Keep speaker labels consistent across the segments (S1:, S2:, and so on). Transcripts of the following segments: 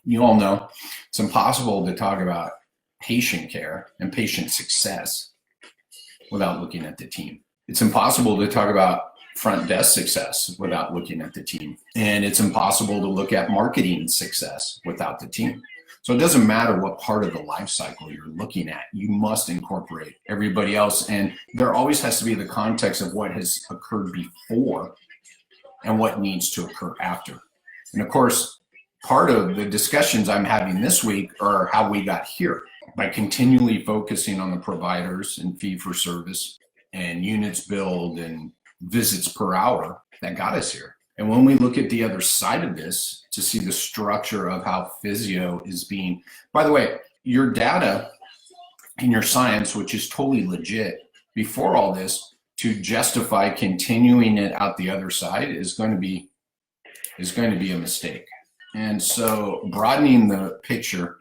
S1: You all know it's impossible to talk about patient care and patient success without looking at the team. It's impossible to talk about front desk success without looking at the team. And it's impossible to look at marketing success without the team. So it doesn't matter what part of the life cycle you're looking at, you must incorporate everybody else. And there always has to be the context of what has occurred before and what needs to occur after. And of course, part of the discussions I'm having this week are how we got here by continually focusing on the providers and fee for service and units billed and visits per hour that got us here. And when we look at the other side of this to see the structure of how physio is being, by the way, your data and your science, which is totally legit before all this, to justify continuing it out the other side is going to be a mistake. And so broadening the picture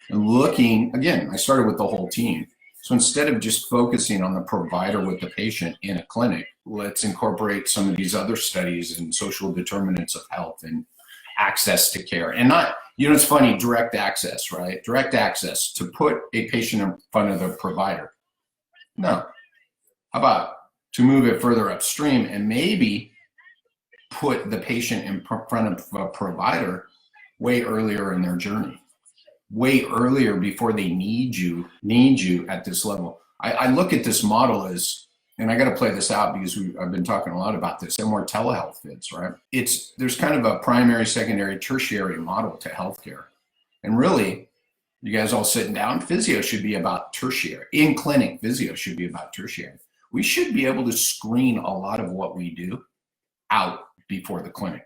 S1: and looking, again, I started with the whole team. So instead of just focusing on the provider with the patient in a clinic, let's incorporate some of these other studies and social determinants of health and access to care. And not, it's funny, direct access, right? Direct access to put a patient in front of the provider. No. How about to move it further upstream and maybe put the patient in front of a provider way earlier in their journey, way earlier before they need you at this level. I look at this model as, and I got to play this out because I've been talking a lot about this and where telehealth fits, right? There's kind of a primary, secondary, tertiary model to healthcare. And really, you guys all sitting down, physio should be about tertiary. In clinic, physio should be about tertiary. We should be able to screen a lot of what we do out before the clinic.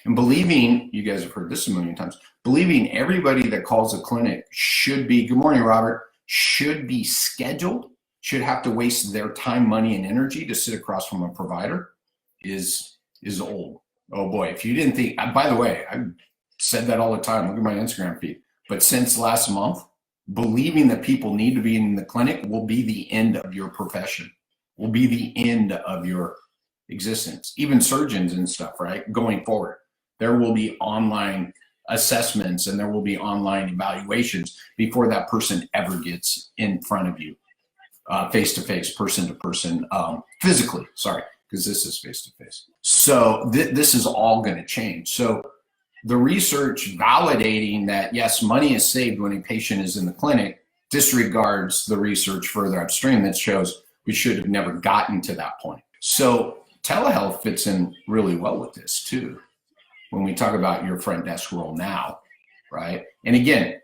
S1: And believing, you guys have heard this a million times, believing everybody that calls a clinic should be, good morning, Robert, should be scheduled, should have to waste their time, money, and energy to sit across from a provider is old. Oh boy, if you didn't think, by the way, I said that all the time, look at my Instagram feed, but since last month, believing that people need to be in the clinic will be the end of your profession, will be the end of your existence. Even surgeons and stuff, right? Going forward, there will be online assessments and there will be online evaluations before that person ever gets in front of you, face-to-face, person-to-person, physically, sorry, because this is face-to-face. So this is all going to change. So the research validating that, yes, money is saved when a patient is in the clinic disregards the research further upstream that shows we should have never gotten to that point. So telehealth fits in really well with this too, when we talk about your front desk role now, right? And again,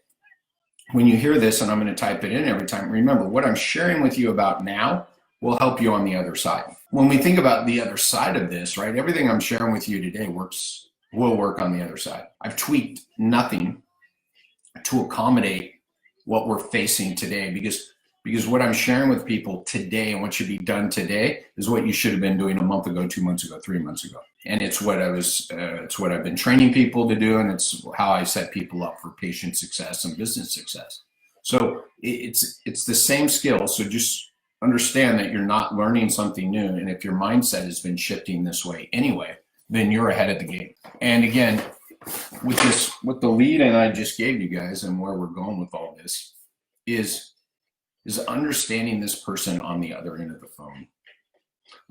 S1: when you hear this, and I'm going to type it in every time, remember what I'm sharing with you about now will help you on the other side. When we think about the other side of this, right, everything I'm sharing with you today will work on the other side. I've tweaked nothing to accommodate what we're facing today because what I'm sharing with people today and what should be done today is what you should have been doing a month ago, 2 months ago, 3 months ago. And it's what I've been training people to do, and it's how I set people up for patient success and business success. So it's the same skill. So just understand that you're not learning something new. And if your mindset has been shifting this way anyway, then you're ahead of the game. And again, with the lead and I just gave you guys and where we're going with all this is understanding this person on the other end of the phone,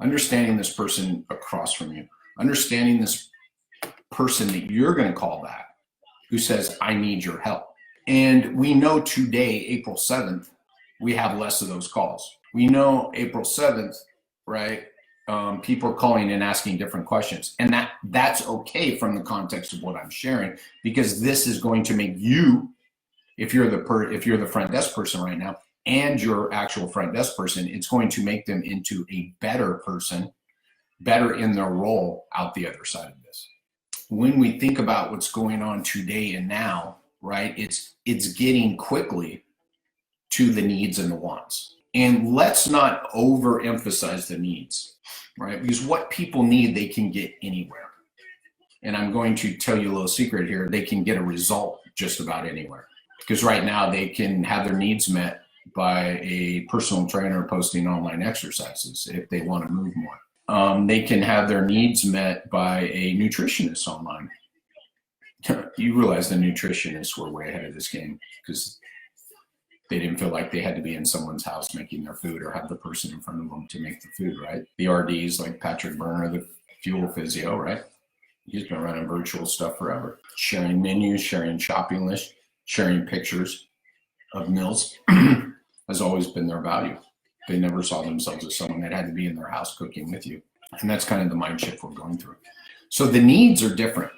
S1: understanding this person across from you, understanding this person that you're going to call back who says, I need your help. And we know today, April 7th, we have less of those calls. We know April 7th, right? People are calling and asking different questions. And that's okay from the context of what I'm sharing, because this is going to make you, if you're the front desk person right now, and your actual front desk person, it's going to make them into a better person, better in their role out the other side of this. When we think about what's going on today and now, right, it's getting quickly to the needs and the wants. And let's not overemphasize the needs, right? Because what people need, they can get anywhere. And I'm going to tell you a little secret here. They can get a result just about anywhere. Because right now they can have their needs met by a personal trainer posting online exercises if they want to move more. They can have their needs met by a nutritionist online You realize the nutritionists were way ahead of this game because they didn't feel like they had to be in someone's house making their food or have the person in front of them to make the food, right? The RDs like Patrick Berner, the Fuel Physio, right? He's been running virtual stuff forever. Sharing menus, sharing shopping lists, sharing pictures of meals has always been their value. They never saw themselves as someone that had to be in their house cooking with you. And that's kind of the mind shift we're going through. So the needs are different,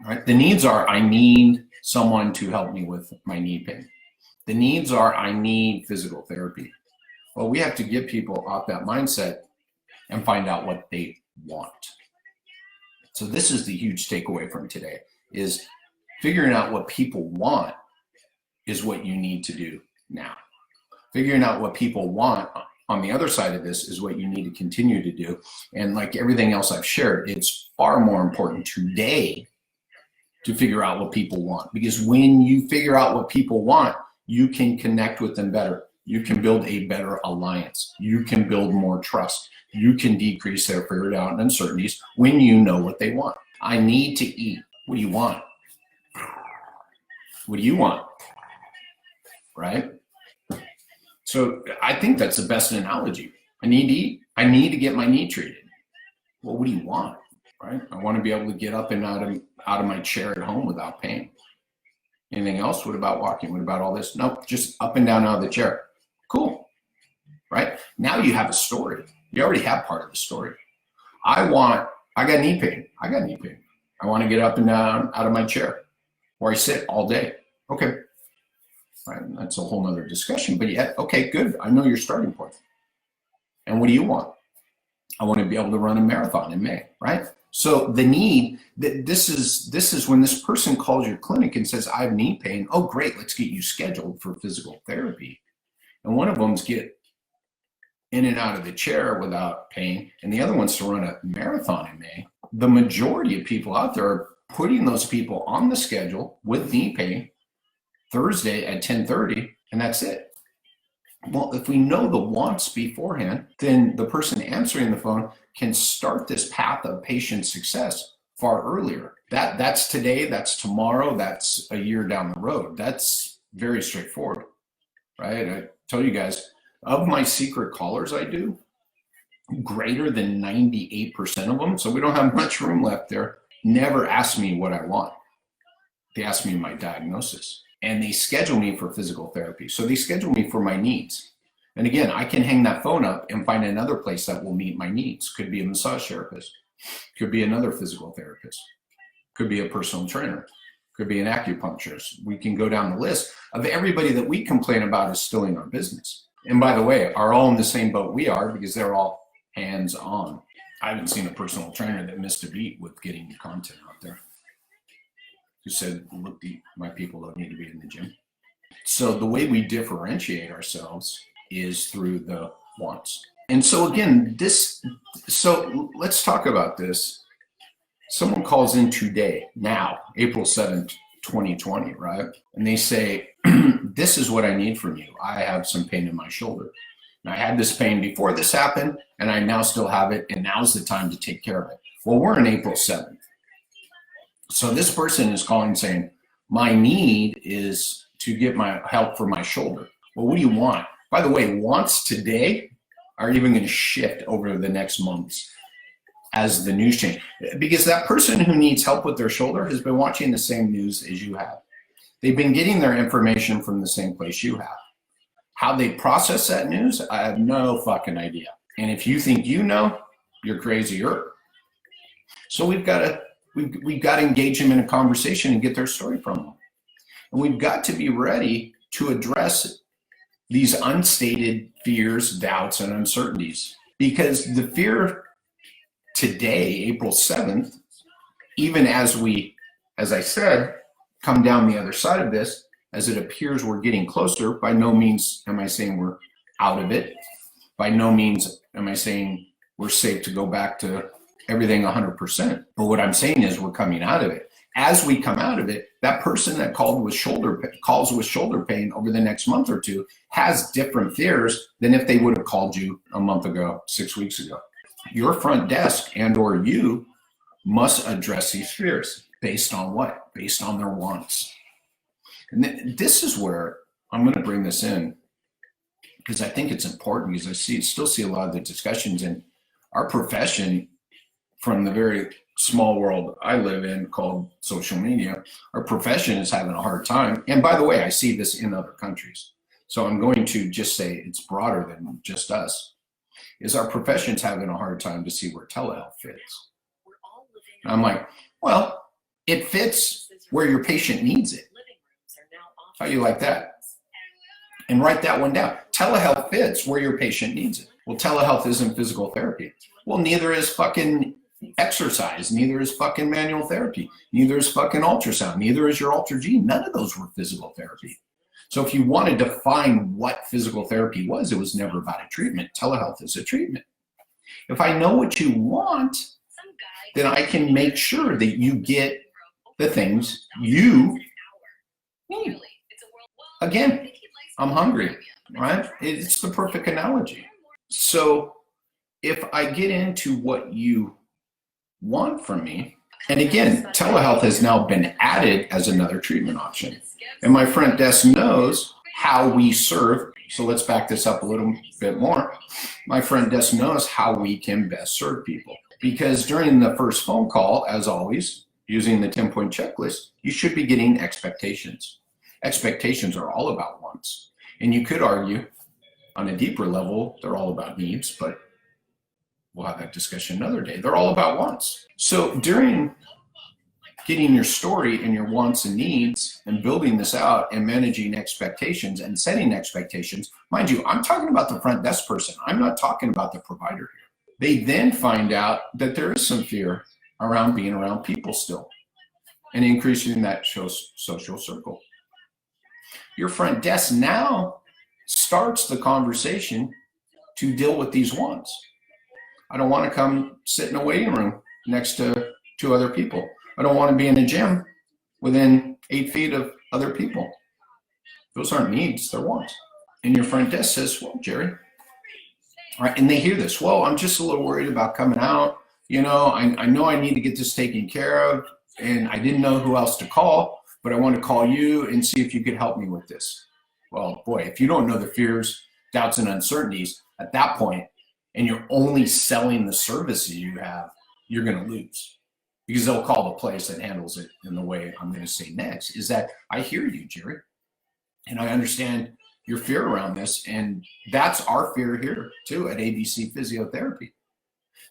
S1: right? The needs are, I need someone to help me with my knee pain. The needs are, I need physical therapy. Well, we have to get people off that mindset and find out what they want. So this is the huge takeaway from today, is figuring out what people want is what you need to do now. Figuring out what people want on the other side of this is what you need to continue to do. And like everything else I've shared, it's far more important today to figure out what people want. Because when you figure out what people want, you can connect with them better. You can build a better alliance. You can build more trust. You can decrease their fear, doubt, and uncertainties when you know what they want. I need to eat. What do you want? What do you want? Right? So I think that's the best analogy. I need to eat. I need to get my knee treated. Well, what do you want? Right? I want to be able to get up and out of my chair at home without pain. Anything else? What about walking? What about all this? Nope, just up and down out of the chair. Cool. Right? Now you have a story. You already have part of the story. I got knee pain. I got knee pain. I want to get up and down out of my chair where I sit all day. Okay. Right. That's a whole nother discussion, but yeah, okay, good. I know your starting point. And what do you want? I want to be able to run a marathon in May, right? So the need, this is when this person calls your clinic and says, I have knee pain. Oh, great. Let's get you scheduled for physical therapy. And one of them's get in and out of the chair without pain, and the other one's to run a marathon in May. The majority of people out there are putting those people on the schedule with knee pain Thursday at 10:30, and that's it. Well, if we know the wants beforehand, then the person answering the phone can start this path of patient success far earlier. That's today, that's tomorrow, that's a year down the road. That's very straightforward, right? I tell you guys, of my secret callers I do, greater than 98% of them, so we don't have much room left there, never ask me what I want. They ask me my diagnosis. And they schedule me for physical therapy. So they schedule me for my needs. And again, I can hang that phone up and find another place that will meet my needs. Could be a massage therapist. Could be another physical therapist. Could be a personal trainer. Could be an acupuncturist. We can go down the list of everybody that we complain about is stealing our business. And by the way, are all in the same boat we are, because they're all hands-on. I haven't seen a personal trainer that missed a beat with getting content out there. Who said, look, my people don't need to be in the gym. So the way we differentiate ourselves is through the wants. And so again, so let's talk about this. Someone calls in today, now, April 7th, 2020, right? And they say, this is what I need from you. I have some pain in my shoulder. And I had this pain before this happened, and I now still have it, and now's the time to take care of it. Well, we're on April 7th. So this person is calling saying, my need is to get my help for my shoulder. Well, what do you want? By the way, wants today are even going to shift over the next months as the news change. Because that person who needs help with their shoulder has been watching the same news as you have. They've been getting their information from the same place you have. How they process that news, I have no fucking idea. And if you think you know, you're crazier. So we've got to engage them in a conversation and get their story from them. And we've got to be ready to address these unstated fears, doubts, and uncertainties. Because the fear today, April 7th, even as we, as I said, come down the other side of this, as it appears we're getting closer, by no means am I saying we're out of it. By no means am I saying we're safe to go back to everything 100%. But what I'm saying is we're coming out of it. As we come out of it, that person that calls with shoulder pain over the next month or two has different fears than if they would have called you a month ago, 6 weeks ago. Your front desk and or you must address these fears. Based on what? Based on their wants. And this is where I'm going to bring this in, because I think it's important, because I still see a lot of the discussions in our profession from the very small world I live in called social media. Our profession is having a hard time. And by the way, I see this in other countries. So I'm going to just say it's broader than just us. Is our profession's having a hard time to see where telehealth fits. And I'm like, well, it fits where your patient needs it. How you like that? And write that one down. Telehealth fits where your patient needs it. Well, telehealth isn't physical therapy. Well, neither is fucking exercise. Neither is fucking manual therapy. Neither is fucking ultrasound. Neither is your Ultra-G. None of those were physical therapy. So if you want to define what physical therapy was, it was never about a treatment. Telehealth is a treatment. If I know what you want, then I can make sure that you get the things you need. Again, I'm hungry, right? It's the perfect analogy. So if I get into what you want from me, and again, telehealth has now been added as another treatment option. And my front desk knows how we serve. So let's back this up a little bit more. My front desk knows how we can best serve people. Because during the first phone call, as always, using the 10-point checklist, you should be getting expectations. Expectations are all about wants. And you could argue on a deeper level, they're all about needs, but we'll have that discussion another day. They're all about wants. So during getting your story and your wants and needs and building this out and managing expectations and setting expectations, mind you, I'm talking about the front desk person. I'm not talking about the provider here. They then find out that there is some fear around being around people still and increasing that social circle. Your front desk now starts the conversation to deal with these wants. I don't want to come sit in a waiting room next to two other people. I don't want to be in a gym within 8 feet of other people. Those aren't needs, they're wants. And your front desk says, well, Jerry, right? And they hear this, well, I'm just a little worried about coming out. You know I need to get this taken care of, and I didn't know who else to call, but I want to call you and see if you could help me with this. Well, boy, if you don't know the fears, doubts, and uncertainties at that point, and you're only selling the services you have, you're going to lose, because they'll call the place that handles it in the way I'm going to say next. Is that I hear you, Jerry, and I understand your fear around this, and that's our fear here too at ABC Physiotherapy.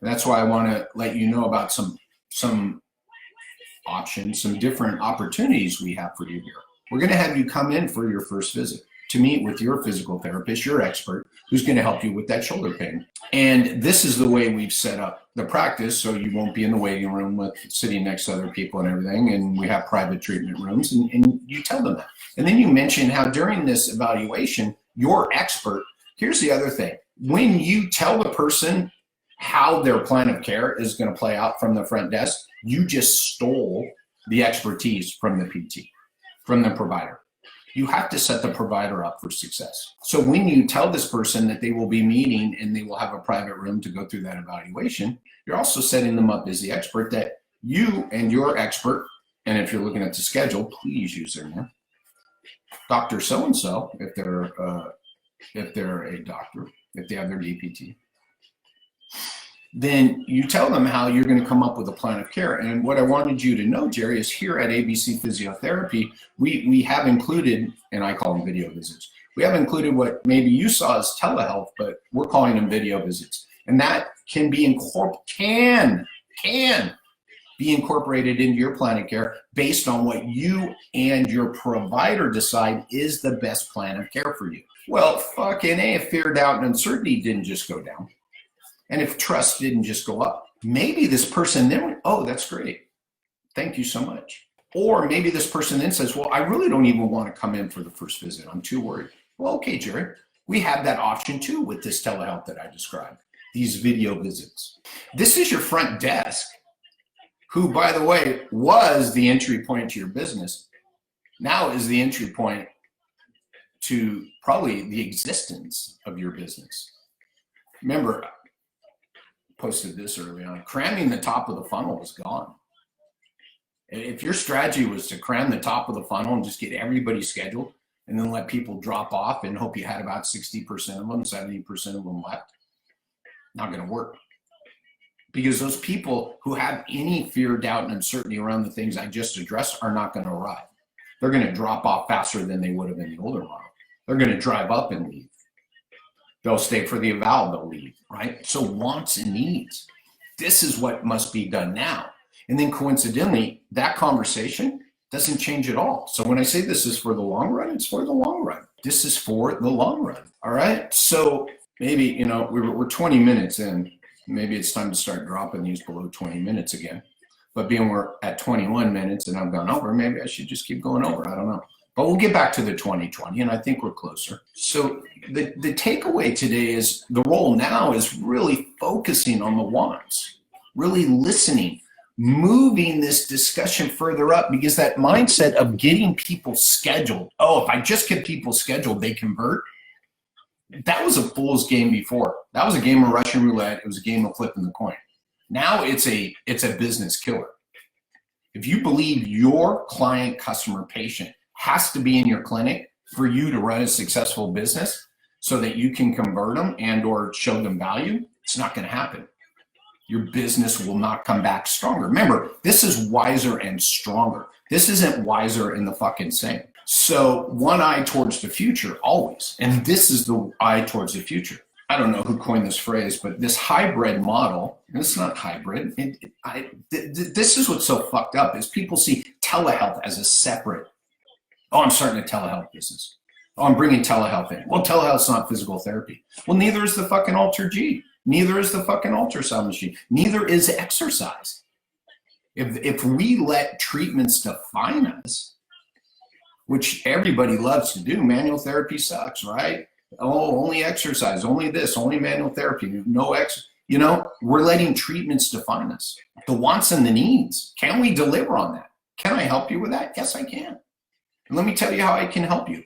S1: And that's why I want to let you know about some options, some different opportunities we have for you here. We're going to have you come in for your first visit to meet with your physical therapist, your expert, who's going to help you with that shoulder pain. And this is the way we've set up the practice, so you won't be in the waiting room with sitting next to other people and everything. And we have private treatment rooms, and you tell them that. And then you mention how during this evaluation, your expert, here's the other thing. When you tell the person how their plan of care is going to play out from the front desk, you just stole the expertise from the PT, from the provider. You have to set the provider up for success. So when you tell this person that they will be meeting and they will have a private room to go through that evaluation, you're also setting them up as the expert that you and your expert, and if you're looking at the schedule, please use their name, Dr. So-and-so, if they're a doctor, if they have their DPT, then you tell them how you're going to come up with a plan of care. And what I wanted you to know, Jerry, is here at ABC Physiotherapy, we have included, and I call them video visits, we have included what maybe you saw as telehealth, but we're calling them video visits. And that can be be incorporated into your plan of care based on what you and your provider decide is the best plan of care for you. Well, fucking A, if fear, doubt, and uncertainty didn't just go down, and if trust didn't just go up, maybe this person then went, oh, that's great. Thank you so much. Or maybe this person then says, well, I really don't even want to come in for the first visit. I'm too worried. Well, okay, Jerry, we have that option too with this telehealth that I described, these video visits. This is your front desk, who, by the way, was the entry point to your business, now is the entry point to probably the existence of your business. Remember, posted this early on, cramming the top of the funnel is gone. If your strategy was to cram the top of the funnel and just get everybody scheduled and then let people drop off and hope you had about 60% of them, 70% of them left, not going to work. Because those people who have any fear, doubt, and uncertainty around the things I just addressed are not going to arrive. They're going to drop off faster than they would have in the older model. They're going to drive up and leave. They'll stay for the eval, they'll leave, right? So wants and needs. This is what must be done now. And then coincidentally, that conversation doesn't change at all. So when I say this is for the long run, it's for the long run. This is for the long run, all right? So maybe, we're 20 minutes in. Maybe it's time to start dropping these below 20 minutes again. But being we're at 21 minutes and I've gone over, maybe I should just keep going over. I don't know. But we'll get back to the 2020, and I think we're closer. So the takeaway today is the role now is really focusing on the wants, really listening, moving this discussion further up, because that mindset of getting people scheduled, if I just get people scheduled, they convert. That was a fool's game before. That was a game of Russian roulette. It was a game of flipping the coin. Now it's a business killer. If you believe your client, customer, patient has to be in your clinic for you to run a successful business so that you can convert them and or show them value, it's not going to happen. Your business will not come back stronger. Remember, this is wiser and stronger. This isn't wiser and the fucking same. So one eye towards the future always. And this is the eye towards the future. I don't know who coined this phrase, but this hybrid model, and it's not hybrid. This is what's so fucked up is people see telehealth as a separate, I'm starting a telehealth business. I'm bringing telehealth in. Well, telehealth's not physical therapy. Well, neither is the fucking Alter G. Neither is the fucking ultrasound machine. Neither is exercise. If we let treatments define us, which everybody loves to do, manual therapy sucks, right? Only exercise, only this, only manual therapy, no we're letting treatments define us. The wants and the needs. Can we deliver on that? Can I help you with that? Yes, I can. And let me tell you how I can help you.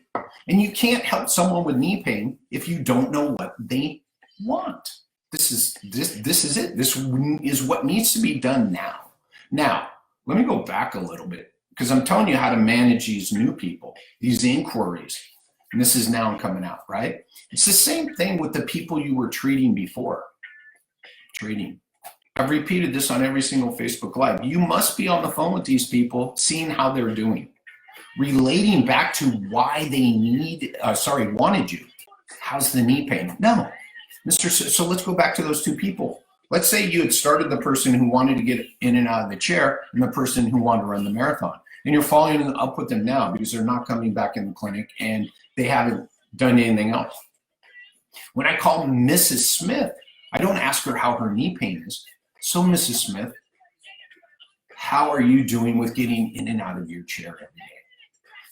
S1: And you can't help someone with knee pain if you don't know what they want. This is it. This is what needs to be done now. Now, let me go back a little bit because I'm telling you how to manage these new people, these inquiries. And this is now coming out, right? It's the same thing with the people you were treating before. I've repeated this on every single Facebook Live. You must be on the phone with these people, seeing how they're doing, relating back to why they wanted you. How's the knee pain? No. So let's go back to those two people. Let's say you had started the person who wanted to get in and out of the chair and the person who wanted to run the marathon. And you're following up with them now because they're not coming back in the clinic and they haven't done anything else. When I call Mrs. Smith, I don't ask her how her knee pain is. So Mrs. Smith, how are you doing with getting in and out of your chair every day?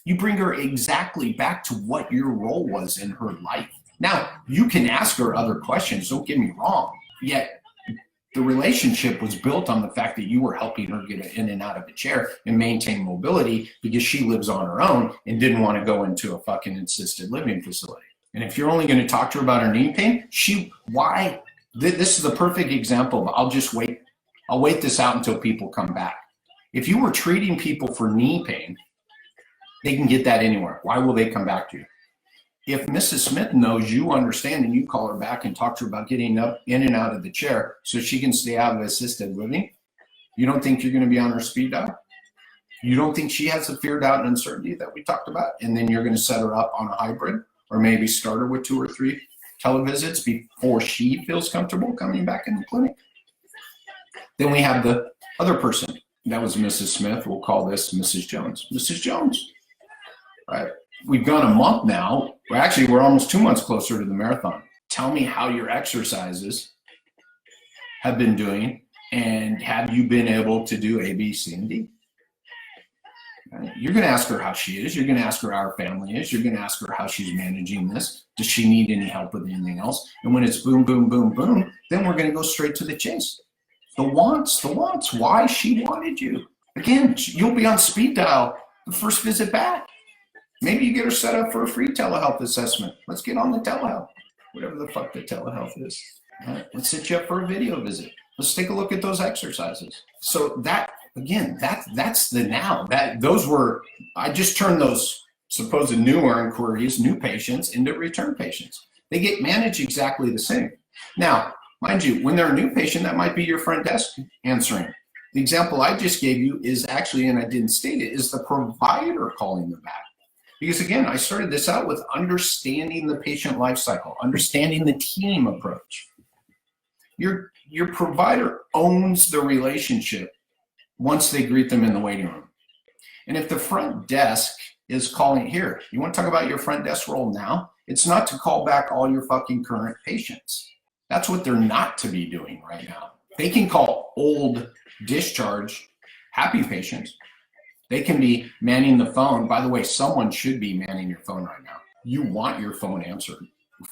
S1: You bring her exactly back to what your role was in her life. Now, you can ask her other questions, don't get me wrong, yet the relationship was built on the fact that you were helping her get in and out of the chair and maintain mobility because she lives on her own and didn't want to go into a fucking assisted living facility. And if you're only going to talk to her about her knee pain, this is the perfect example of I'll wait this out until people come back. If you were treating people for knee pain, they can get that anywhere. Why will they come back to you? If Mrs. Smith knows you understand and you call her back and talk to her about getting up in and out of the chair so she can stay out of assisted living, you don't think you're going to be on her speed dial? You don't think she has the fear, doubt, and uncertainty that we talked about? And then you're going to set her up on a hybrid or maybe start her with 2 or 3 televisits before she feels comfortable coming back in the clinic? Then we have the other person. That was Mrs. Smith. We'll call this Mrs. Jones. Mrs. Jones, right? We've gone a month now. We're almost 2 months closer to the marathon. Tell me how your exercises have been doing and have you been able to do A, B, C, and D? Right? You're going to ask her how she is. You're going to ask her how her family is. You're going to ask her how she's managing this. Does she need any help with anything else? And when it's boom, boom, boom, boom, then we're going to go straight to the chase. The wants, why she wanted you. Again, you'll be on speed dial the first visit back. Maybe you get her set up for a free telehealth assessment. Let's get on the telehealth, whatever the fuck the telehealth is. All right, let's set you up for a video visit. Let's take a look at those exercises. So again, that's the now. I just turned those supposed newer inquiries, new patients, into return patients. They get managed exactly the same. Now, mind you, when they're a new patient, that might be your front desk answering. The example I just gave you is actually, and I didn't state it, is the provider calling them back. Because again, I started this out with understanding the patient life cycle, understanding the team approach. Your provider owns the relationship once they greet them in the waiting room. And if the front desk is calling, here, you want to talk about your front desk role now? It's not to call back all your fucking current patients. That's what they're not to be doing right now. They can call old, discharged, happy patients. They can be manning the phone. By the way, someone should be manning your phone right now. You want your phone answered.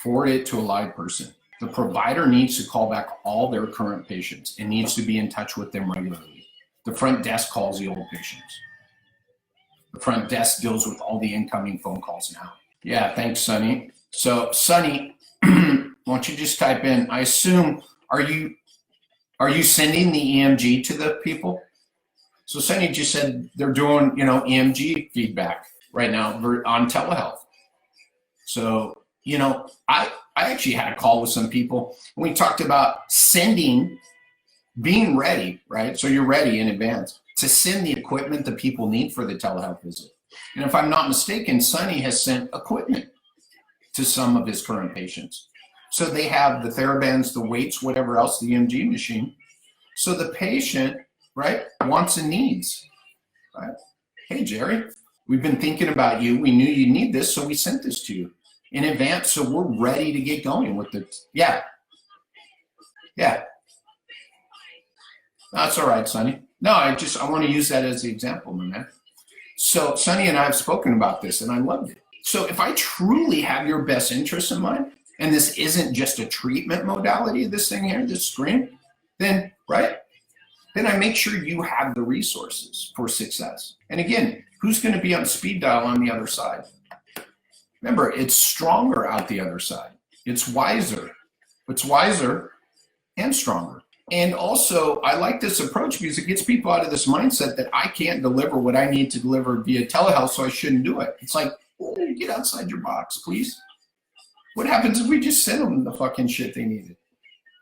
S1: Forward it to a live person. The provider needs to call back all their current patients and needs to be in touch with them regularly. The front desk calls the old patients. The front desk deals with all the incoming phone calls now. Yeah, thanks, Sonny. So, Sonny, why don't you just type in, I assume, are you sending the EMG to the people? So Sonny just said they're doing, EMG feedback right now on telehealth. So, I actually had a call with some people and we talked about being ready, right? So you're ready in advance to send the equipment that people need for the telehealth visit. And if I'm not mistaken, Sonny has sent equipment to some of his current patients. So they have the TheraBands, the weights, whatever else, the EMG machine. So the patient, right, wants and needs, right? Hey, Jerry, we've been thinking about you. We knew you need this, so we sent this to you in advance. So we're ready to get going with it. Yeah. That's all right, Sonny. No, I want to use that as the example, my man. So Sonny and I have spoken about this, and I loved it. So if I truly have your best interest in mind, and this isn't just a treatment modality, this thing here, this screen, then, right? Then I make sure you have the resources for success. And again, who's going to be on speed dial on the other side? Remember, it's stronger out the other side. It's wiser. It's wiser and stronger. And also, I like this approach because it gets people out of this mindset that I can't deliver what I need to deliver via telehealth, so I shouldn't do it. It's like, oh, get outside your box, please. What happens if we just send them the fucking shit they needed?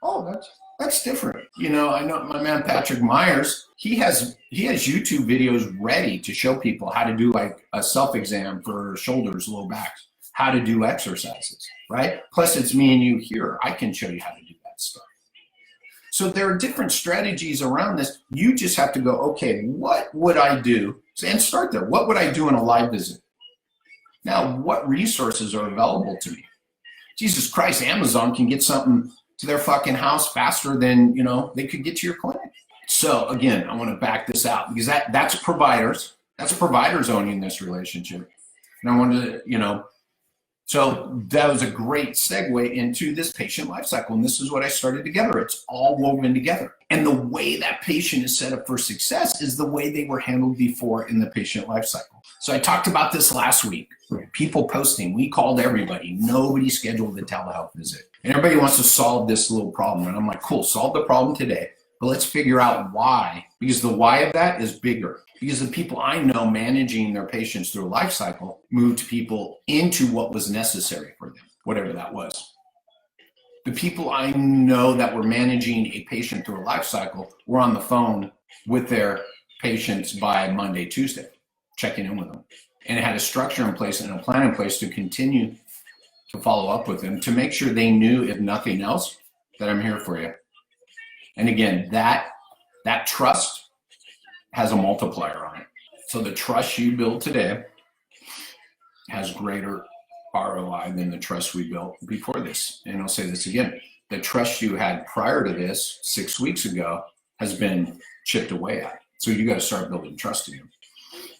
S1: Oh, that's different. I know my man Patrick Myers, he has YouTube videos ready to show people how to do like a self-exam for shoulders, low backs, how to do exercises, right? Plus it's me and you here. I can show you how to do that stuff. So there are different strategies around this. You just have to go, okay, what would I do? And start there. What would I do in a live visit? Now, what resources are available to me? Jesus Christ, Amazon can get something to their fucking house faster than, they could get to your clinic. So again, I want to back this out because that's providers. That's providers owning this relationship. And I wanted to, so that was a great segue into this patient life cycle. And this is what I started together. It's all woven together. And the way that patient is set up for success is the way they were handled before in the patient life cycle. So I talked about this last week. People posting, we called everybody. Nobody scheduled the telehealth visit. And everybody wants to solve this little problem. And I'm like, cool, solve the problem today. But let's figure out why. Because the why of that is bigger. Because the people I know managing their patients through a life cycle moved people into what was necessary for them, whatever that was. The people I know that were managing a patient through a life cycle were on the phone with their patients by Monday, Tuesday, checking in with them. And it had a structure in place and a plan in place to continue to follow up with them to make sure they knew, if nothing else, that I'm here for you. And again, that trust has a multiplier on it. So the trust you build today has greater ROI than the trust we built before this. And I'll say this again, the trust you had prior to this 6 weeks ago has been chipped away at. So you got to start building trust again.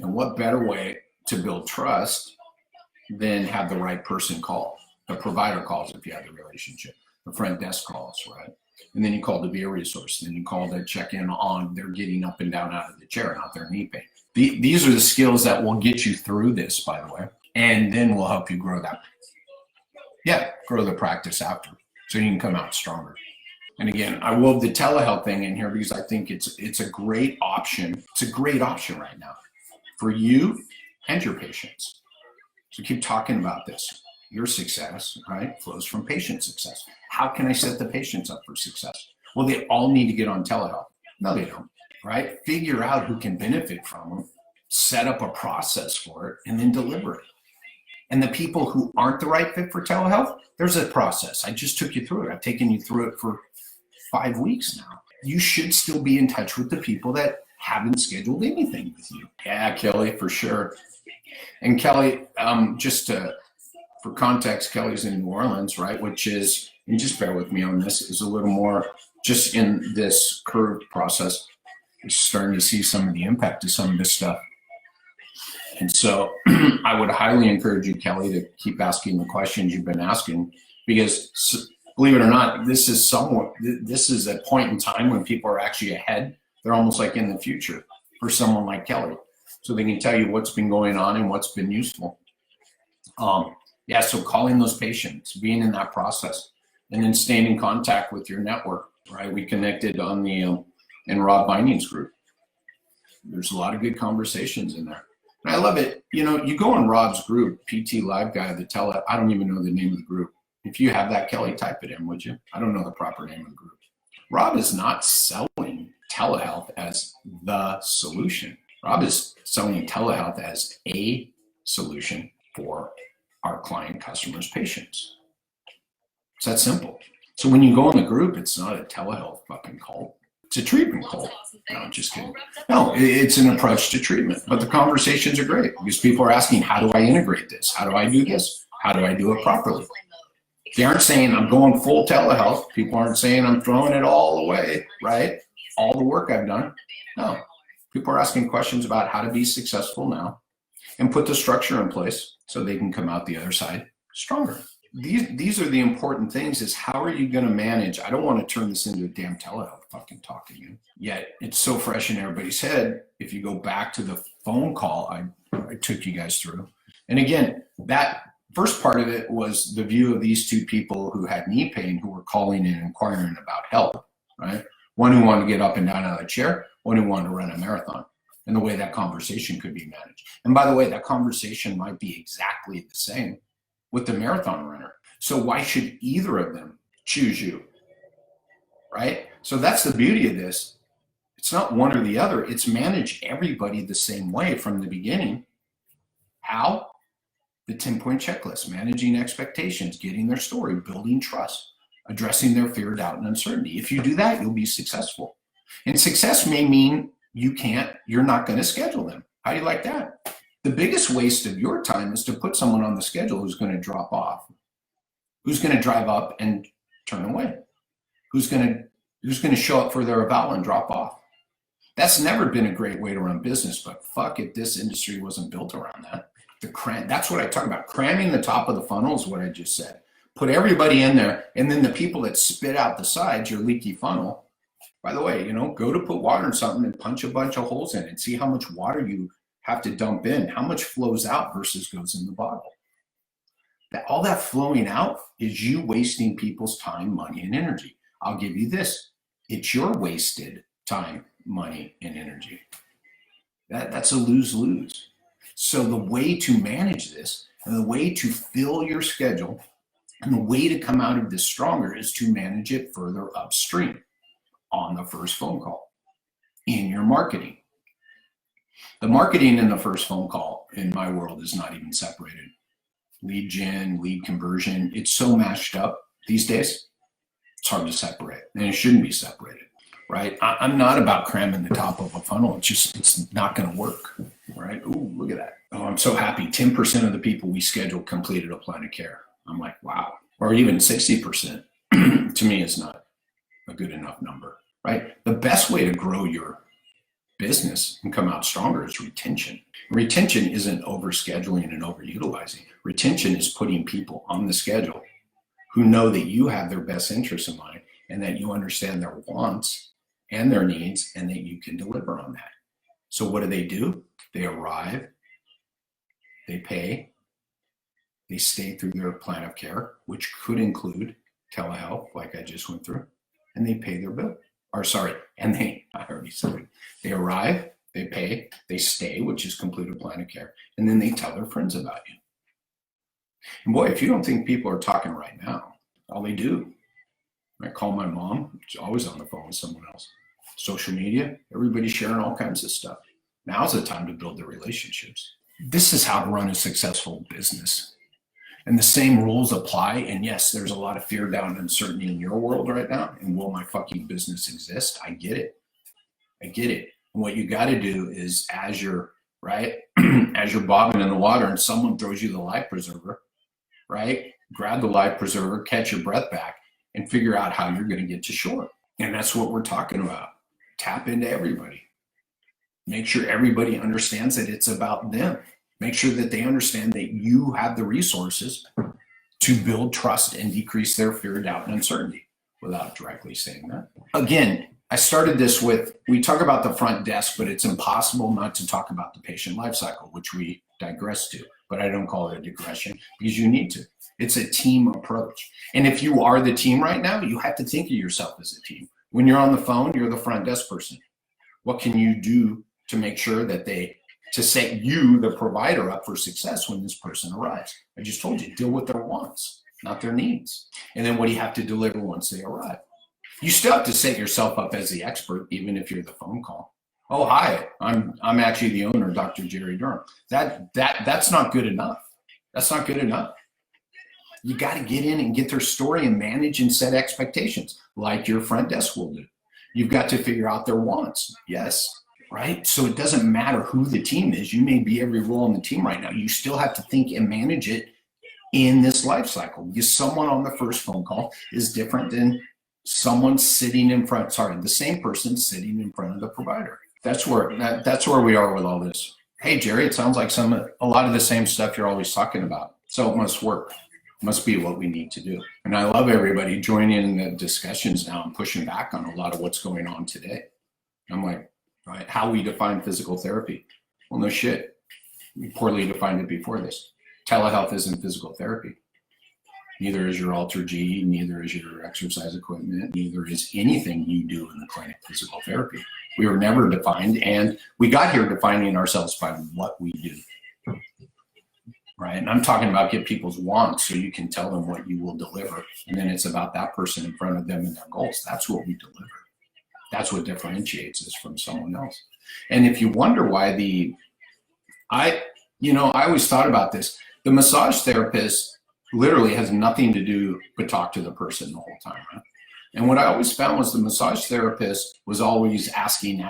S1: And what better way to build trust than have the right person call? The provider calls if you have the relationship. The front desk calls, right? And then you call to be a resource. Then you call to check in on their getting up and down out of the chair, not their knee pain. These are the skills that will get you through this, by the way, and then will help you grow that. Yeah, grow the practice after, so you can come out stronger. And again, I wove the telehealth thing in here because I think it's a great option. It's a great option right now for you and your patients. So keep talking about this. Your success, right, flows from patient success. How can I set the patients up for success? Well, they all need to get on telehealth. No, they don't, right? Figure out who can benefit from them, set up a process for it, and then deliver it. And the people who aren't the right fit for telehealth, there's a process. I just took you through it. I've taken you through it for 5 weeks now. You should still be in touch with the people that haven't scheduled anything with you. Yeah, Kelly, for sure. And Kelly, for context, Kelly's in New Orleans, right? Which is, and just bear with me on this, is a little more just in this curve process. You're starting to see some of the impact of some of this stuff. And so I would highly encourage you, Kelly, to keep asking the questions you've been asking, because believe it or not, this is a point in time when people are actually ahead. They're almost like in the future for someone like Kelly. So they can tell you what's been going on and what's been useful. Yeah, so calling those patients, being in that process, and then staying in contact with your network, right? We connected on the in Rob Vining's group. There's a lot of good conversations in there. And I love it. You know, you go in Rob's group, PT Live Guy, I don't even know the name of the group. If you have that, Kelly, type it in, would you? I don't know the proper name of the group. Rob is not selling telehealth as the solution. Rob is selling telehealth as a solution for our client, customers, patients. It's that simple. So when you go in the group, it's not a telehealth fucking cult. It's a treatment cult. No, I'm just kidding. No, it's an approach to treatment. But the conversations are great because people are asking, how do I integrate this? How do I do this? How do I do it properly? They aren't saying I'm going full telehealth. People aren't saying I'm throwing it all away, right? All the work I've done. No. People are asking questions about how to be successful now and put the structure in place so they can come out the other side stronger. These are the important things, is how are you going to manage? I don't want to turn this into a damn telehealth fucking talk again. Yet it's so fresh in everybody's head. If you go back to the phone call I took you guys through. And again, that first part of it was the view of these two people who had knee pain who were calling and inquiring about help, right? One who wanted to get up and down out of the chair, one who wanted to run a marathon, and the way that conversation could be managed. And by the way, that conversation might be exactly the same with the marathon runner. So why should either of them choose you, right? So that's the beauty of this. It's not one or the other. It's manage everybody the same way from the beginning. How? The 10-point checklist, managing expectations, getting their story, building trust, addressing their fear, doubt, and uncertainty. If you do that, you'll be successful. And success may mean you're not going to schedule them. How do you like that? The biggest waste of your time is to put someone on the schedule who's going to drop off, who's going to drive up and turn away, who's going to show up for their eval and drop off. That's never been a great way to run business, but fuck it, this industry wasn't built around that. That's what I talk about. Cramming the top of the funnel is what I just said. Put everybody in there, and then the people that spit out the sides, your leaky funnel. By the way, go to put water in something and punch a bunch of holes in it and see how much water you have to dump in, how much flows out versus goes in the bottle. All that flowing out is you wasting people's time, money, and energy. I'll give you this. It's your wasted time, money, and energy. That's a lose-lose. So the way to manage this and the way to fill your schedule and the way to come out of this stronger is to manage it further upstream on the first phone call in your marketing. The marketing in the first phone call in my world is not even separated. Lead gen, lead conversion, it's so mashed up these days, it's hard to separate, and it shouldn't be separated, right? I'm not about cramming the top of a funnel. It's not going to work, right? Ooh, look at that. Oh, I'm so happy. 10% of the people we scheduled completed a plan of care. I'm like, wow. Or even 60% to me is not a good enough number, right? The best way to grow your business and come out stronger is retention. Retention isn't overscheduling and overutilizing. Retention is putting people on the schedule who know that you have their best interests in mind and that you understand their wants and their needs and that you can deliver on that. So what do? They arrive, they pay, they stay through their plan of care, which could include telehealth, like I just went through. and they pay their bill. Or sorry, and I already said it. They arrive, they pay, they stay, which is complete a plan of care, and then they tell their friends about you. And boy, if you don't think people are talking right now, all they do. I call my mom, she's always on the phone with someone else. Social media, everybody's sharing all kinds of stuff. Now's the time to build the relationships. This is how to run a successful business. And the same rules apply. And yes, there's a lot of fear, doubt, and uncertainty in your world right now. And will my fucking business exist? I get it. I get it. And what you got to do is, as you're as you're bobbing in the water and someone throws you the life preserver, right? Grab the life preserver, catch your breath back, and figure out how you're going to get to shore. And that's what we're talking about. Tap into everybody. Make sure everybody understands that it's about them. Make sure that they understand that you have the resources to build trust and decrease their fear, doubt, and uncertainty without directly saying that. Again, I started this with, we talk about the front desk, but it's impossible not to talk about the patient life cycle, which we digress to, but I don't call it a digression because you need to. It's a team approach. And if you are the team right now, you have to think of yourself as a team. When you're on the phone, you're the front desk person. What can you do to make sure that to set you, the provider, up for success when this person arrives? I just told you, deal with their wants, not their needs. And then what do you have to deliver once they arrive? You still have to set yourself up as the expert, even if you're the phone call. Oh, hi, I'm actually the owner, Dr. Jerry Durham. That's not good enough. That's not good enough. You got to get in and get their story and manage and set expectations like your front desk will do. You've got to figure out their wants. Yes. Right? So it doesn't matter who the team is. You may be every role in the team right now. You still have to think and manage it in this life cycle, because someone on the first phone call is different than someone sitting in front, the same person sitting in front of the provider. That's where we are with all this. Hey, Jerry, it sounds like a lot of the same stuff you're always talking about. So it must work. It must be what we need to do. And I love everybody joining in the discussions now and pushing back on a lot of what's going on today. I'm like, right, how we define physical therapy. Well, no shit. We poorly defined it before this. Telehealth isn't physical therapy. Neither is your Alter-G, neither is your exercise equipment, neither is anything you do in the clinic physical therapy. We were never defined, and we got here defining ourselves by what we do. Right? And I'm talking about get people's wants so you can tell them what you will deliver. And then it's about that person in front of them and their goals. That's what we deliver. That's what differentiates us from someone else. And if you wonder why I always thought about this. The massage therapist literally has nothing to do but talk to the person the whole time, right? And what I always found was the massage therapist was always asking,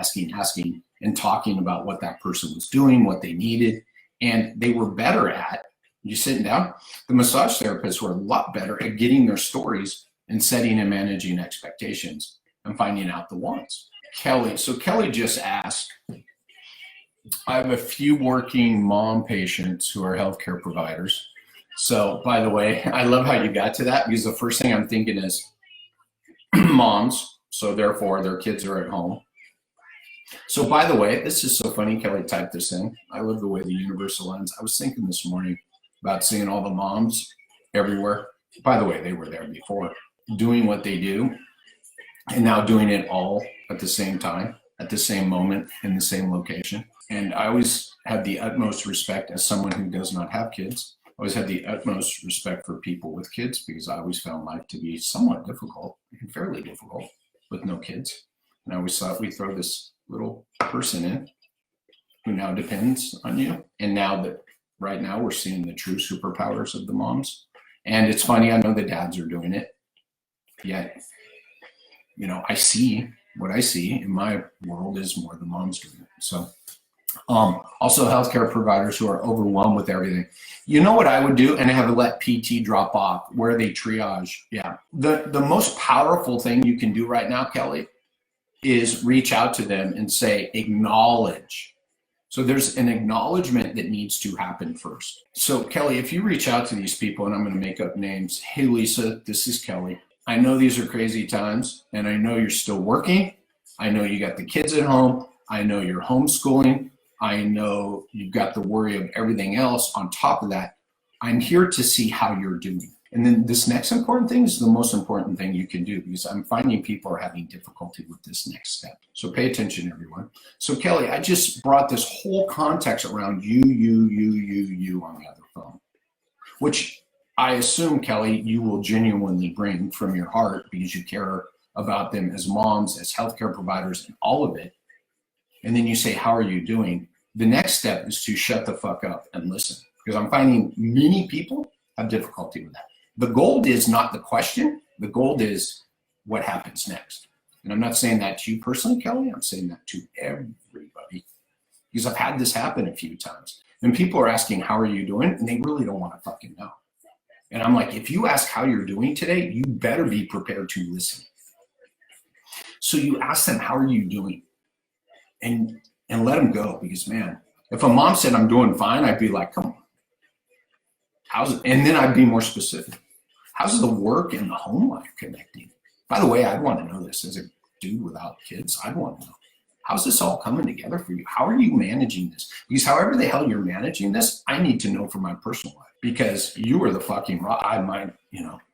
S1: and talking about what that person was doing, what they needed. And they were better at, you sitting down, the massage therapists were a lot better at getting their stories and setting and managing expectations and finding out the wants. Kelly just asked, I have a few working mom patients who are healthcare providers. So by the way, I love how you got to that, because the first thing I'm thinking is moms. So therefore their kids are at home. So by the way, this is so funny. Kelly typed this in. I love the way the universe aligns. I was thinking this morning about seeing all the moms everywhere. By the way, they were there before, doing what they do, and now doing it all at the same time, at the same moment, in the same location. And I always have the utmost respect, as someone who does not have kids, I always had the utmost respect for people with kids, because I always found life to be somewhat difficult and fairly difficult with no kids. And I always thought we throw this little person in who now depends on you. And now that right now we're seeing the true superpowers of the moms. And it's funny, I know the dads are doing it, yet, I see what I see in my world is more the moms doing it. So also healthcare providers who are overwhelmed with everything. You know what I would do? And have let PT drop off where they triage. Yeah. The most powerful thing you can do right now, Kelly, is reach out to them and say, acknowledge. So there's an acknowledgement that needs to happen first. So Kelly, if you reach out to these people, and I'm going to make up names. Hey, Lisa, this is Kelly. I know these are crazy times, and I know you're still working. I know you got the kids at home. I know you're homeschooling. I know you've got the worry of everything else on top of that. I'm here to see how you're doing. And then this next important thing is the most important thing you can do, because I'm finding people are having difficulty with this next step. So pay attention, everyone. So Kelly, I just brought this whole context around you on the other phone, which I assume, Kelly, you will genuinely bring from your heart because you care about them as moms, as healthcare providers, and all of it. And then you say, how are you doing? The next step is to shut the fuck up and listen, because I'm finding many people have difficulty with that. The gold is not the question. The gold is what happens next. And I'm not saying that to you personally, Kelly. I'm saying that to everybody, because I've had this happen a few times. And people are asking, how are you doing? And they really don't want to fucking know. And I'm like, if you ask how you're doing today, you better be prepared to listen. So you ask them, how are you doing? And let them go, because man, if a mom said I'm doing fine, I'd be like, come on. How's it? And then I'd be more specific. How's the work and the home life connecting? By the way, I'd want to know this as a dude without kids. I'd want to know, how's this all coming together for you? How are you managing this? Because however the hell you're managing this, I need to know for my personal life, because you are the fucking rock.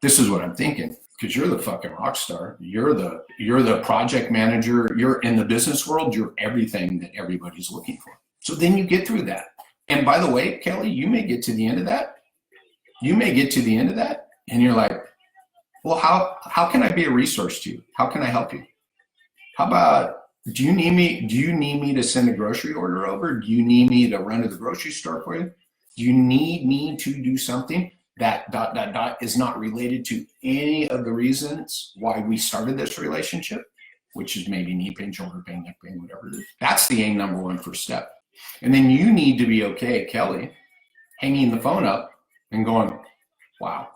S1: This is what I'm thinking, because you're the fucking rock star. You're the project manager. You're in the business world. You're everything that everybody's looking for. So then you get through that. And by the way, Kelly, you may get to the end of that. And you're like, well, how can I be a resource to you? How can I help you? How about, do you need me to send a grocery order over? Do you need me to run to the grocery store for you? Do you need me to do something that ... is not related to any of the reasons why we started this relationship, which is maybe knee pain, shoulder pain, neck pain, whatever it is? That's the number one first step. And then you need to be okay, Kelly, hanging the phone up and going, wow.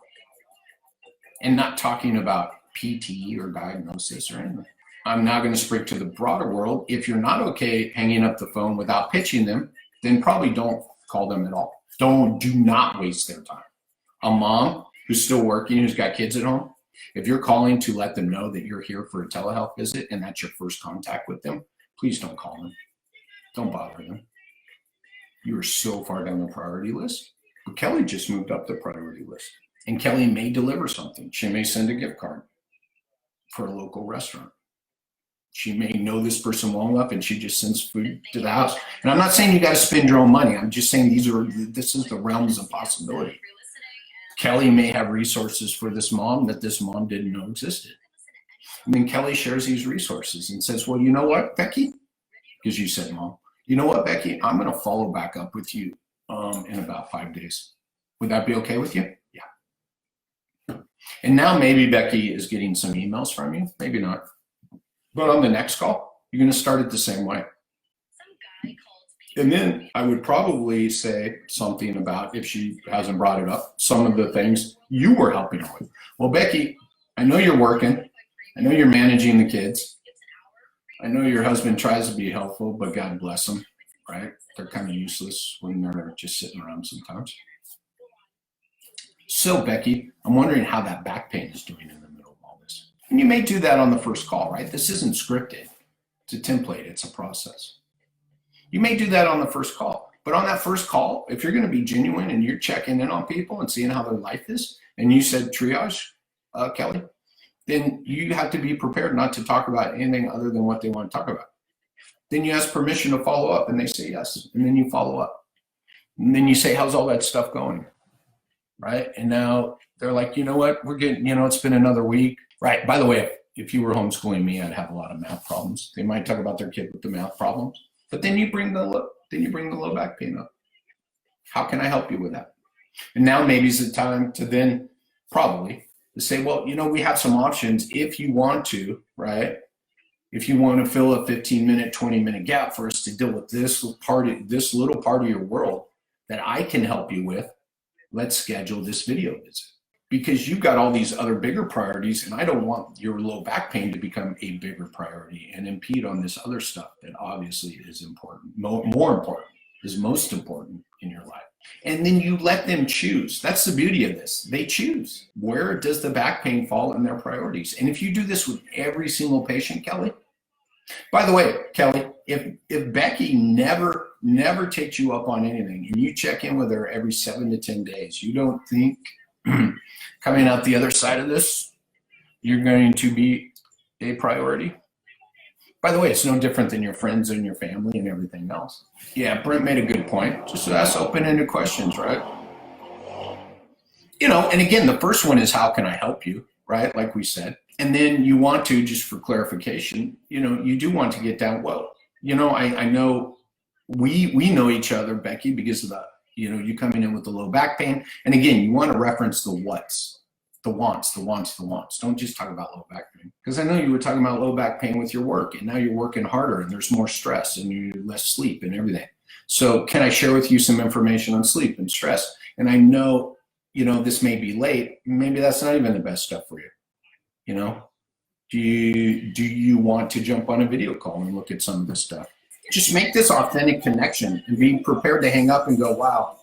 S1: And not talking about PT or diagnosis or anything. I'm now going to speak to the broader world. If you're not okay hanging up the phone without pitching them, then probably don't call them at all. Do not waste their time. A mom who's still working, who's got kids at home, if you're calling to let them know that you're here for a telehealth visit and that's your first contact with them, please don't call them. Don't bother them. You are so far down the priority list. But Kelly just moved up the priority list. And Kelly may deliver something. She may send a gift card for a local restaurant. She may know this person well enough and she just sends food to the house. And I'm not saying you got to spend your own money. I'm just saying this is the realms of possibility. Kelly may have resources for this mom that this mom didn't know existed. And then Kelly shares these resources and says, well, you know what, Becky? Because you said, Mom, you know what, Becky? I'm going to follow back up with you in about 5 days. Would that be okay with you? Yeah. And now maybe Becky is getting some emails from you, maybe not. But on the next call, you're going to start it the same way. And then I would probably say something about, if she hasn't brought it up, some of the things you were helping her with. Well, Becky, I know you're working. I know you're managing the kids. I know your husband tries to be helpful, but God bless them, right? They're kind of useless when they're just sitting around sometimes. So, Becky, I'm wondering how that back pain is doing in the middle of all this. And you may do that on the first call, right? This isn't scripted. It's a template. It's a process. You may do that on the first call. But on that first call, if you're going to be genuine and you're checking in on people and seeing how their life is, and you said triage, Kelly, then you have to be prepared not to talk about anything other than what they want to talk about. Then you ask permission to follow up, and they say yes, and then you follow up. And then you say, how's all that stuff going? Right? And now they're like, you know what, we're getting, it's been another week. Right. By the way, if you were homeschooling me, I'd have a lot of math problems. They might talk about their kid with the math problems, but then you bring the low back pain up. How can I help you with that? And now maybe it's the time to then probably to say, well, we have some options if you want to, right? If you want to fill a 15-minute, 20-minute gap for us to deal with this little part of your world that I can help you with, let's schedule this video visit. Because you've got all these other bigger priorities, and I don't want your low back pain to become a bigger priority and impede on this other stuff that obviously is important, more important, is most important in your life. And then you let them choose. That's the beauty of this. They choose. Where does the back pain fall in their priorities? And if you do this with every single patient, Kelly, by the way, Kelly, if Becky never takes you up on anything and you check in with her every 7 to 10 days, you don't think coming out the other side of this, you're going to be a priority. By the way, it's no different than your friends and your family and everything else. Yeah, Brent made a good point. Just ask open-ended questions, right? You know, and again, the first one is, how can I help you, right? Like we said. And then you want to, just for clarification, you know, you do want to get down, well, you know, I know we know each other, Becky, because of the, you know, you coming in with the low back pain. And again, you want to reference the what's, the wants, the wants, the wants. Don't just talk about low back pain. Because I know you were talking about low back pain with your work, and now you're working harder and there's more stress and you less sleep and everything. So can I share with you some information on sleep and stress? And I know, you know, this may be late. Maybe that's not even the best stuff for you. You know, do you want to jump on a video call and look at some of this stuff? Just make this authentic connection and be prepared to hang up and go, wow,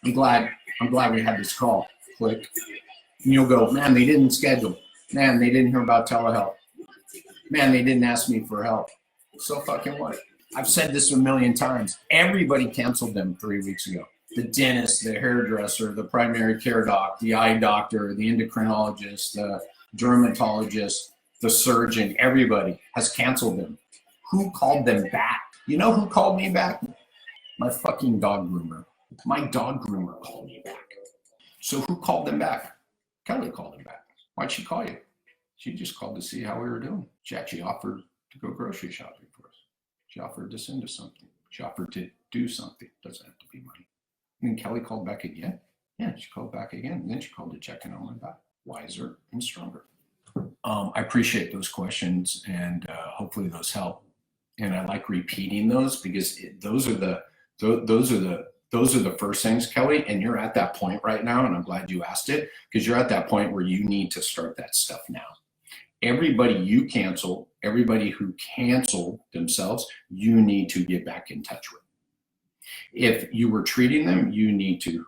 S1: I'm glad we had this call. Click. And you'll go, man, they didn't schedule. Man, they didn't hear about telehealth. Man, they didn't ask me for help. So fucking what? I've said this a million times. Everybody canceled them 3 weeks ago. The dentist, the hairdresser, the primary care doc, the eye doctor, the endocrinologist, the dermatologist, the surgeon, everybody has canceled them. Who called them back? You know who called me back? My fucking dog groomer. My dog groomer called me back. So who called them back? Kelly called them back. Why'd she call you? She just called to see how we were doing. She actually offered to go grocery shopping for us. She offered to send us something. She offered to do something. Doesn't have to be money. And then Kelly called back again. Yeah, she called back again. And then she called to check in on my back. Wiser and stronger. I appreciate those questions, and hopefully those help. And I like repeating those because those are the first things, Kelly. And you're at that point right now, and I'm glad you asked it, because you're at that point where you need to start that stuff now. Everybody you cancel, everybody who canceled themselves, you need to get back in touch with. If you were treating them, you need to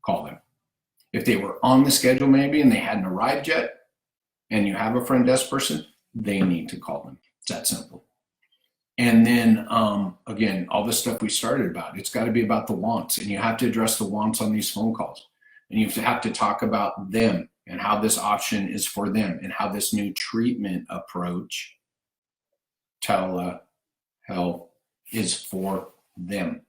S1: call them. If they were on the schedule maybe and they hadn't arrived yet, and you have a front desk person, they need to call them. It's that simple. And then, again, all the stuff we started about, it's got to be about the wants, and you have to address the wants on these phone calls. And you have to talk about them and how this option is for them and how this new treatment approach, telehealth, is for them.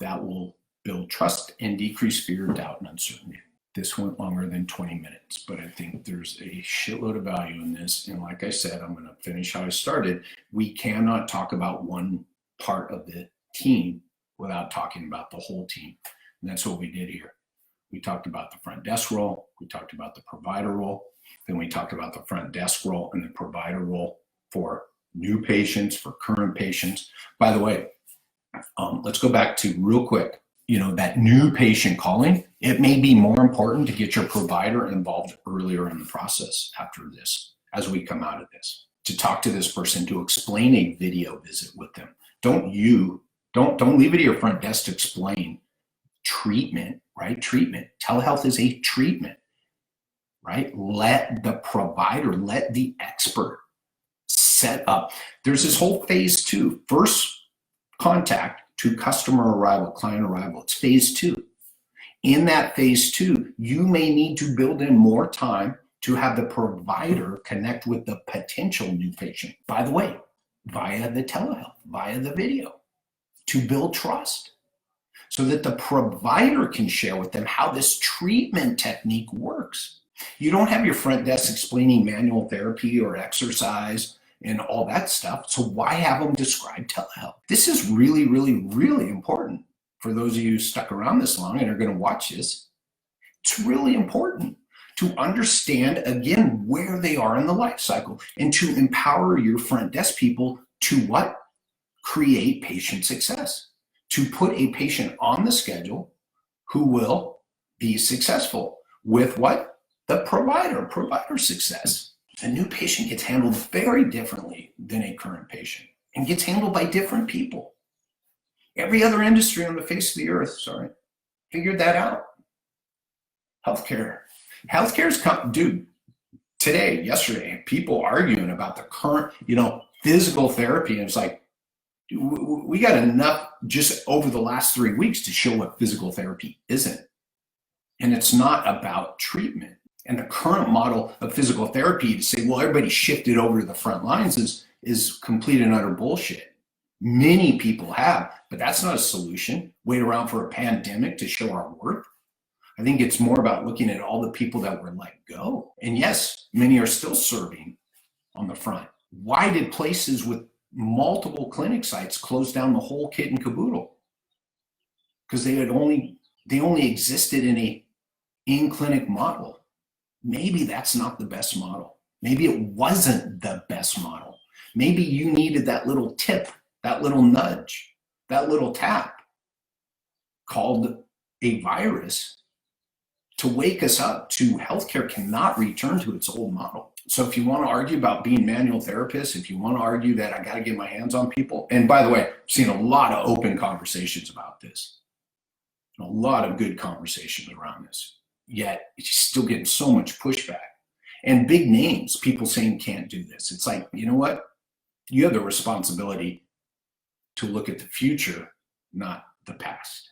S1: That will build trust and decrease fear, doubt, and uncertainty. This went longer than 20 minutes, but I think there's a shitload of value in this. And like I said, I'm going to finish how I started. We cannot talk about one part of the team without talking about the whole team. And that's what we did here. We talked about the front desk role. We talked about the provider role. Then we talked about the front desk role and the provider role for new patients, for current patients. By the way, let's go back to real quick. You know, that new patient calling, it may be more important to get your provider involved earlier in the process after this, as we come out of this, to talk to this person, to explain a video visit with them. Don't leave it to your front desk to explain treatment, right? Treatment. Telehealth is a treatment, right? Let the provider, let the expert set up. There's this whole phase 2, first contact to customer arrival, client arrival. It's phase 2. In that phase 2, you may need to build in more time to have the provider connect with the potential new patient. By the way, via the telehealth, via the video, to build trust so that the provider can share with them how this treatment technique works. You don't have your front desk explaining manual therapy or exercise and all that stuff. So why have them describe telehealth? This is really, really, really important for those of you who stuck around this long and are going to watch this. It's really important to understand, again, where they are in the life cycle and to empower your front desk people to what? Create patient success, to put a patient on the schedule who will be successful with what? The provider success. A new patient gets handled very differently than a current patient and gets handled by different people. Every other industry on the face of the earth, figured that out. Healthcare is, dude, today, yesterday, people arguing about the current, physical therapy. And it's like, we got enough just over the last 3 weeks to show what physical therapy isn't. And it's not about treatment. And the current model of physical therapy to say, well, everybody shifted over to the front lines is complete and utter bullshit. Many people have, but that's not a solution. Wait around for a pandemic to show our worth. I think it's more about looking at all the people that were let go. And yes, many are still serving on the front. Why did places with multiple clinic sites close down the whole kit and caboodle? Because they only existed in a in-clinic model. Maybe that's not the best model. Maybe it wasn't the best model. Maybe you needed that little tip, that little nudge, that little tap called a virus to wake us up to healthcare cannot return to its old model. So if you want to argue about being manual therapists, if you want to argue that I got to get my hands on people, and by the way, I've seen a lot of open conversations about this, a lot of good conversations around this, yet it's still getting so much pushback. And big names, people saying can't do this. It's like, you know what? You have the responsibility to look at the future, not the past.